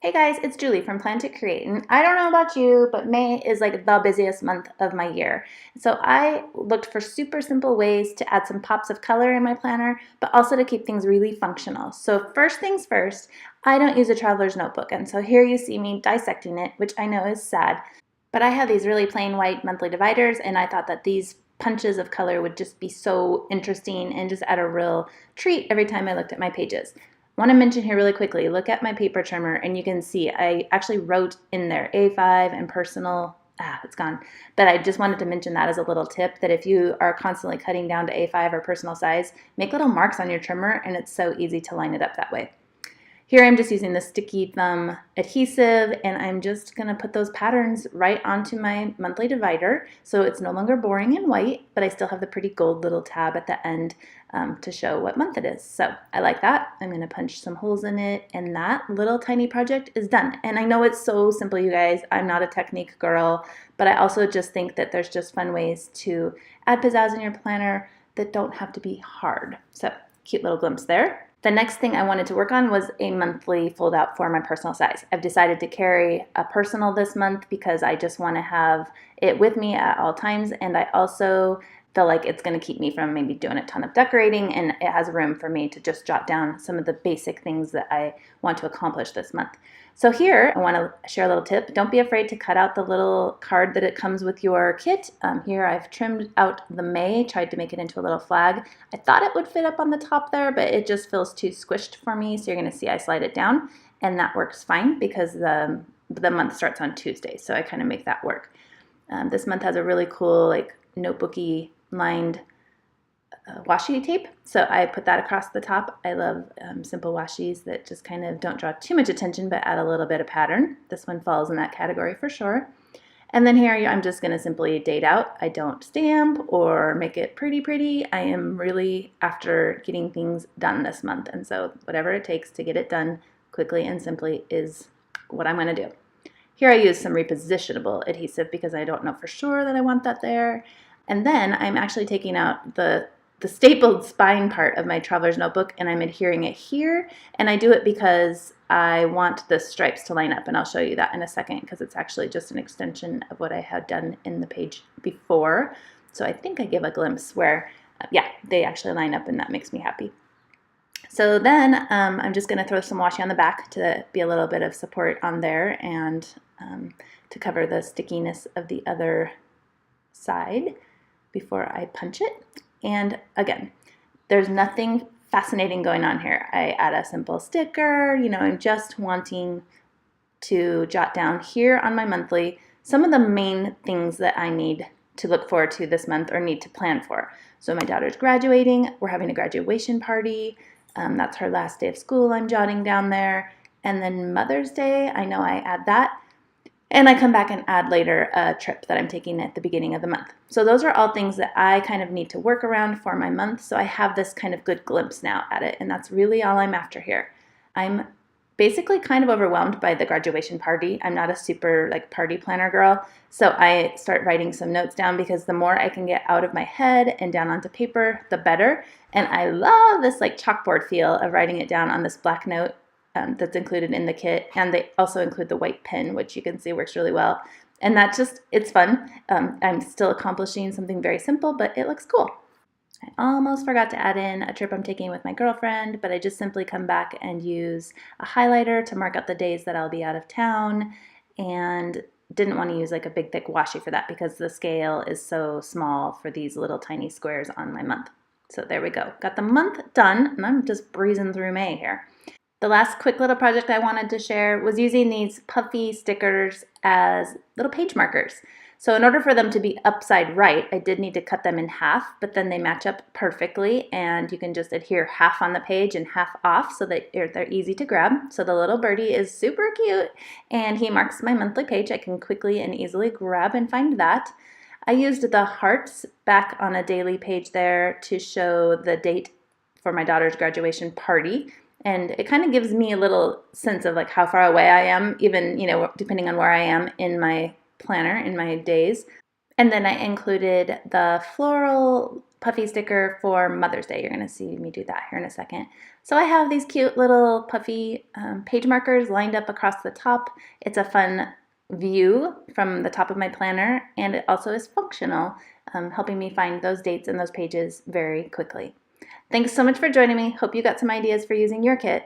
Hey guys, it's Julie from Plan to Create, and I don't know about you, but May is like the busiest month of my year. So I looked for super simple ways to add some pops of color in my planner, but also to keep things really functional. So first things first, I don't use a traveler's notebook, and so here you see me dissecting it, which I know is sad, but I have these really plain white monthly dividers, and I thought that these punches of color would just be so interesting and just add a real treat every time I looked at my pages. I want to mention here really quickly, look at my paper trimmer and you can see I actually wrote in there A5 and personal, it's gone. But I just wanted to mention that as a little tip that if you are constantly cutting down to A5 or personal size, make little marks on your trimmer and it's so easy to line it up that way. Here I'm just using the sticky thumb adhesive and I'm just going to put those patterns right onto my monthly divider so it's no longer boring and white, but I still have the pretty gold little tab at the end to show what month it is. So I like that. I'm going to punch some holes in it and that little tiny project is done. And I know it's so simple, you guys. I'm not a technique girl, but I also just think that there's just fun ways to add pizzazz in your planner that don't have to be hard. So cute little glimpse there. The next thing I wanted to work on was a monthly fold out for my personal size. I've decided to carry a personal this month because I just want to have it with me at all times, and I also feel like it's going to keep me from maybe doing a ton of decorating, and it has room for me to just jot down some of the basic things that I want to accomplish this month. So here, I want to share a little tip. Don't be afraid to cut out the little card that it comes with your kit. Here I've trimmed out the May, tried to make it into a little flag. I thought it would fit up on the top there, but it just feels too squished for me. So you're going to see I slide it down, and that works fine because the month starts on Tuesday. So I kind of make that work. This month has a really cool, like notebooky lined washi tape, so I put that across the top. I love simple washi's that just kind of don't draw too much attention but add a little bit of pattern. This one falls in that category for sure. And then here I'm just going to simply date out. I don't stamp or make it pretty. I am really after getting things done this month, and so whatever it takes to get it done quickly and simply is what I'm going to do. Here I use some repositionable adhesive because I don't know for sure that I want that there. And then I'm actually taking out the stapled spine part of my traveler's notebook and I'm adhering it here, and I do it because I want the stripes to line up, and I'll show you that in a second because it's actually just an extension of what I had done in the page before. So I think I give a glimpse where, yeah, they actually line up and that makes me happy. So then I'm just going to throw some washi on the back to be a little bit of support on there and to cover the stickiness of the other side before I punch it. And again, there's nothing fascinating going on here. I add a simple sticker, I'm just wanting to jot down here on my monthly some of the main things that I need to look forward to this month or need to plan for. So my daughter's graduating, we're having a graduation party, that's her last day of school I'm jotting down there, and then Mother's Day, I know I add that. And I come back and add later a trip that I'm taking at the beginning of the month. So those are all things that I kind of need to work around for my month. So I have this kind of good glimpse now at it. And that's really all I'm after here. I'm basically kind of overwhelmed by the graduation party. I'm not a super party planner girl. So I start writing some notes down because the more I can get out of my head and down onto paper, the better. And I love this chalkboard feel of writing it down on this black note. That's included in the kit, and they also include the white pen, which you can see works really well. And it's fun. I'm still accomplishing something very simple, but it looks cool. I almost forgot to add in a trip I'm taking with my girlfriend, but I just simply come back and use a highlighter to mark out the days that I'll be out of town, and didn't want to use a big thick washi for that because the scale is so small for these little tiny squares on my month. So there we go. Got the month done, and I'm just breezing through May here. The last quick little project I wanted to share was using these puffy stickers as little page markers. So in order for them to be upside right, I did need to cut them in half, but then they match up perfectly, and you can just adhere half on the page and half off so that they're easy to grab. So the little birdie is super cute, and he marks my monthly page. I can quickly and easily grab and find that. I used the hearts back on a daily page there to show the date for my daughter's graduation party. And it kind of gives me a little sense of how far away I am, even, depending on where I am in my planner, in my days. And then I included the floral puffy sticker for Mother's Day. You're going to see me do that here in a second. So I have these cute little puffy page markers lined up across the top. It's a fun view from the top of my planner, and it also is functional, helping me find those dates and those pages very quickly. Thanks so much for joining me. Hope you got some ideas for using your kit.